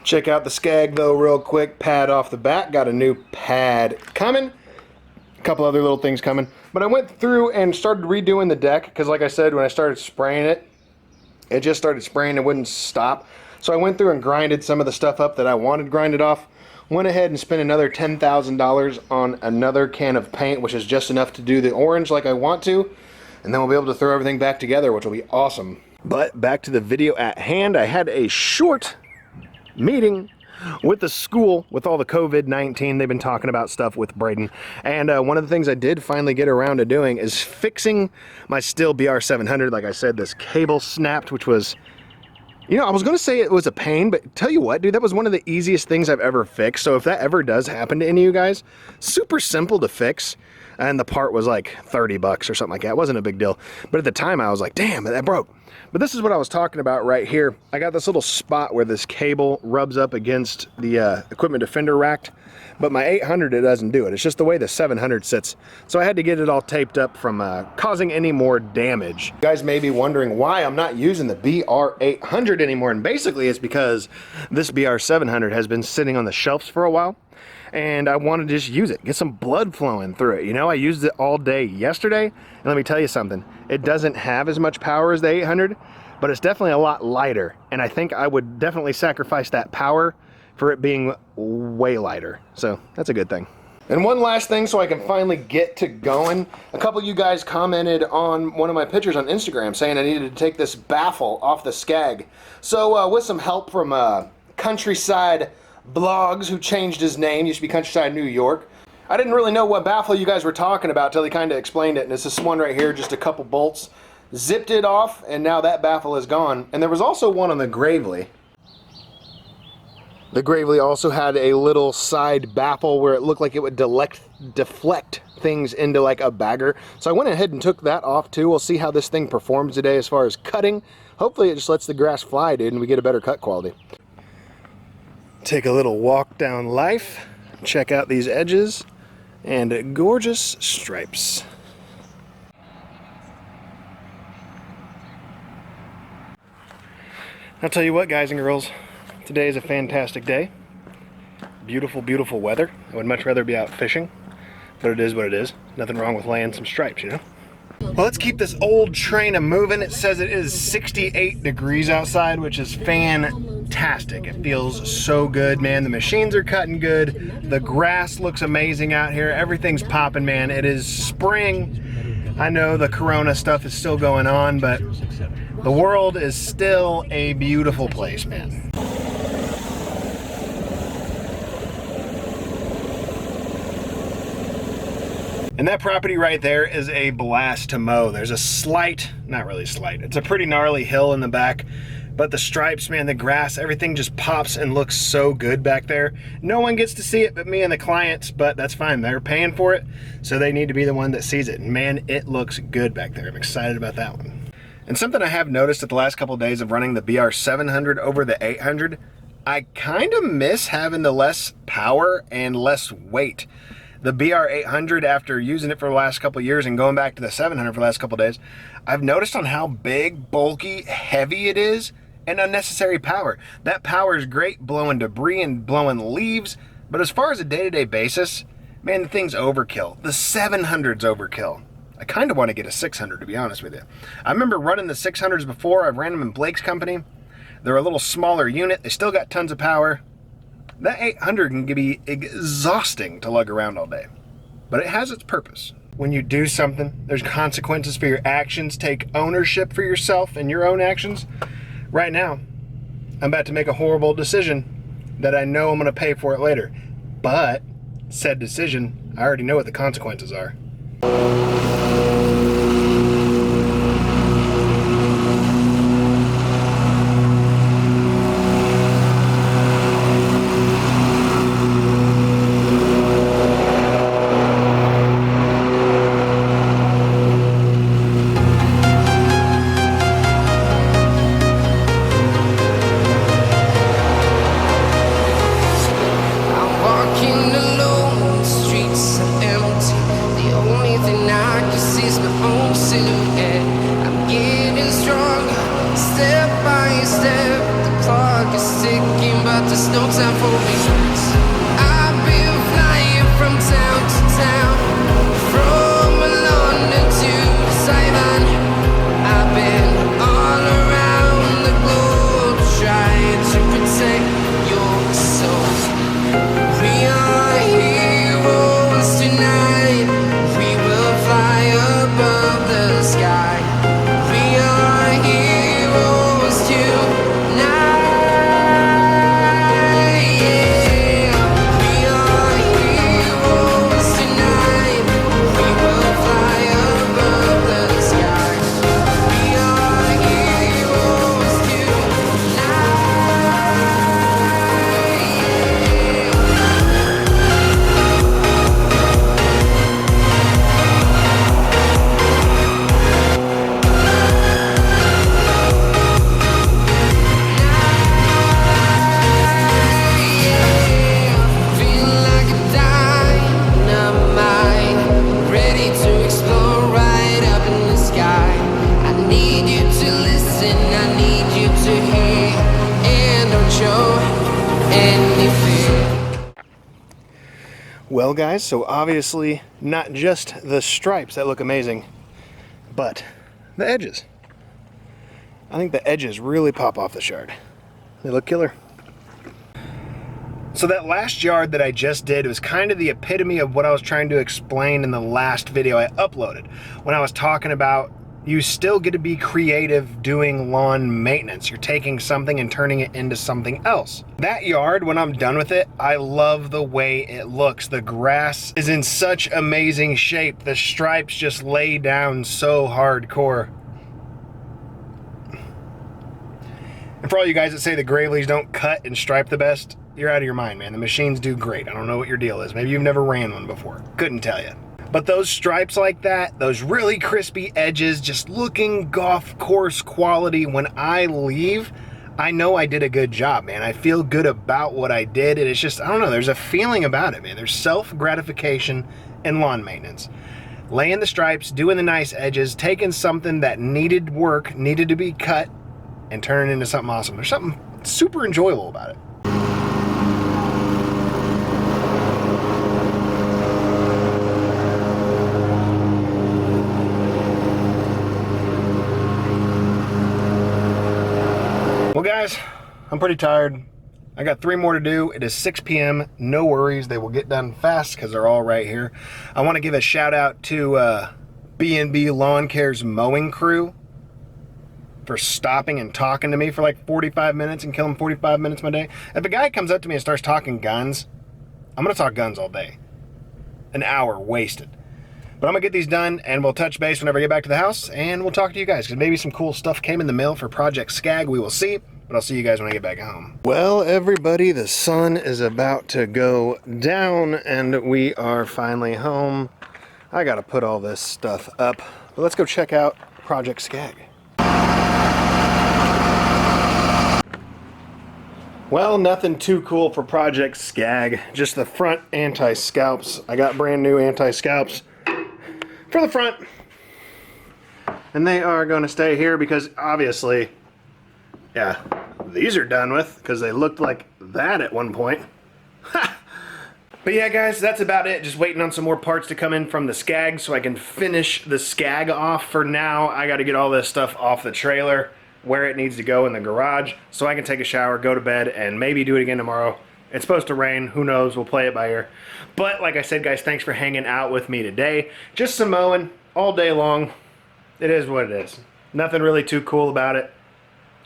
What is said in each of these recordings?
Check out the Skag though real quick. Pad off the bat. Got a new pad coming. A couple other little things coming. But I went through and started redoing the deck because like I said, when I started spraying it, it just started spraying and wouldn't stop. So I went through and grinded some of the stuff up that I wanted grinded off. Went ahead and spent another $10,000 on another can of paint, which is just enough to do the orange like I want to. And then we'll be able to throw everything back together, which will be awesome. But back to the video at hand, I had a short meeting with the school with all the COVID-19. They've been talking about stuff with Braden. And one of the things I did finally get around to doing is fixing my Stihl BR700. Like I said, this cable snapped, which was, you know, I was going to say it was a pain, but tell you what, dude, that was one of the easiest things I've ever fixed. So if that ever does happen to any of you guys, super simple to fix. And the part was like 30 bucks or something like that. It wasn't a big deal. But at the time I was like, damn, that broke. But this is what I was talking about right here. I got this little spot where this cable rubs up against the equipment defender rack. But my 800, it doesn't do it. It's just the way the 700 sits. So I had to get it all taped up from causing any more damage. You guys may be wondering why I'm not using the BR800 anymore. And basically it's because this BR700 has been sitting on the shelves for a while. And I want to just use it, get some blood flowing through it. You know, I used it all day yesterday, and let me tell you something. It doesn't have as much power as the 800, but it's definitely a lot lighter. And I think I would definitely sacrifice that power for it being way lighter. So that's a good thing. And one last thing so I can finally get to going. A couple of you guys commented on one of my pictures on Instagram saying I needed to take this baffle off the Skag. So with some help from Countryside Blogs, who changed his name, used to be Countryside New York. I didn't really know what baffle you guys were talking about till he kind of explained it, and it's this one right here, just a couple bolts. Zipped it off, and now that baffle is gone. And there was also one on the Gravely. The Gravely also had a little side baffle where it looked like it would deflect things into like a bagger. So I went ahead and took that off too. We'll see how this thing performs today as far as cutting. Hopefully it just lets the grass fly, dude, and we get a better cut quality. Take a little walk down life, check out these edges, and gorgeous stripes. I'll tell you what, guys and girls, today is a fantastic day. Beautiful, beautiful weather. I would much rather be out fishing, but it is what it is. Nothing wrong with laying some stripes, you know? Well, let's keep this old train a-moving. It says it is 68 degrees outside, which is fantastic. It feels so good, man. The machines are cutting good. The grass looks amazing out here. Everything's popping, man. It is spring. I know the corona stuff is still going on, but the world is still a beautiful place, man. And that property right there is a blast to mow. There's a slight, not really slight, it's a pretty gnarly hill in the back, but the stripes, man, the grass, everything just pops and looks so good back there. No one gets to see it but me and the clients, but that's fine. They're paying for it, so they need to be the one that sees it. And man, it looks good back there. I'm excited about that one. And something I have noticed at the last couple of days of running the BR700 over the 800, I kind of miss having the less power and less weight. The BR800, after using it for the last couple of years and going back to the 700 for the last couple of days, I've noticed on how big, bulky, heavy it is, and unnecessary power. That power is great blowing debris and blowing leaves, but as far as a day-to-day basis, man, the thing's overkill. The 700's overkill. I kind of want to get a 600, to be honest with you. I remember running the 600s before. I've ran them in Blake's company. They're a little smaller unit. They still got tons of power. That 800 can be exhausting to lug around all day, but it has its purpose. When you do something, there's consequences for your actions. Take ownership for yourself and your own actions. Right now, I'm about to make a horrible decision that I know I'm going to pay for it later, but said decision, I already know what the consequences are. Walking alone, the streets are empty. The only thing Well guys, so obviously not just the stripes that look amazing, but the edges. I think the edges really pop off the shard. They look killer. So that last yard that I just did was kind of the epitome of what I was trying to explain in the last video I uploaded, when I was talking about you still get to be creative doing lawn maintenance. You're taking something and turning it into something else. That yard, when I'm done with it, I love the way it looks. The grass is in such amazing shape. The stripes just lay down so hardcore. And for all you guys that say the Graveleys don't cut and stripe the best, you're out of your mind, man. The machines do great. I don't know what your deal is. Maybe you've never ran one before. Couldn't tell you. But those stripes like that, those really crispy edges, just looking golf course quality, when I leave, I know I did a good job, man. I feel good about what I did, and it's just, I don't know, there's a feeling about it, man. There's self-gratification in lawn maintenance. Laying the stripes, doing the nice edges, taking something that needed work, needed to be cut, and turning it into something awesome. There's something super enjoyable about it. Well guys, I'm pretty tired. I got 3 more to do. It is 6 p.m. No worries, they will get done fast because they're all right here. I want to give a shout out to B&B Lawn Care's mowing crew for stopping and talking to me for like 45 minutes and killing 45 minutes of my day. If a guy comes up to me and starts talking guns, I'm gonna talk guns all day. An hour wasted. But I'm gonna get these done and we'll touch base whenever I get back to the house and we'll talk to you guys, because maybe some cool stuff came in the mail for Project Skag. We will see, but I'll see you guys when I get back home. Well, everybody, the sun is about to go down and we are finally home. I gotta put all this stuff up, but let's go check out Project Skag. Well, nothing too cool for Project Skag, just the front anti-scalps. I got brand new anti-scalps for the front, and they are going to stay here because obviously, yeah, these are done with because they looked like that at one point. But yeah guys, that's about it. Just waiting on some more parts to come in from the Skag so I can finish the Skag off. For now, I got to get all this stuff off the trailer where it needs to go in the garage so I can take a shower, go to bed, and maybe do it again tomorrow. It's supposed to rain, who knows, we'll play it by ear. But like I said guys, thanks for hanging out with me today. Just some mowing all day long. It is what it is. Nothing really too cool about it.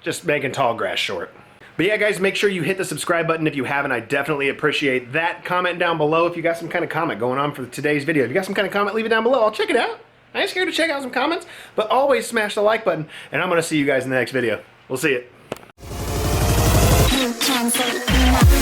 Just making tall grass short. But yeah guys, make sure you hit the subscribe button if you haven't. I definitely appreciate that. Comment down below if you got some kind of comment going on for today's video. If you got some kind of comment, leave it down below. I'll check it out. I ain't scared to check out some comments, but always smash the like button, and I'm going to see you guys in the next video. We'll see you.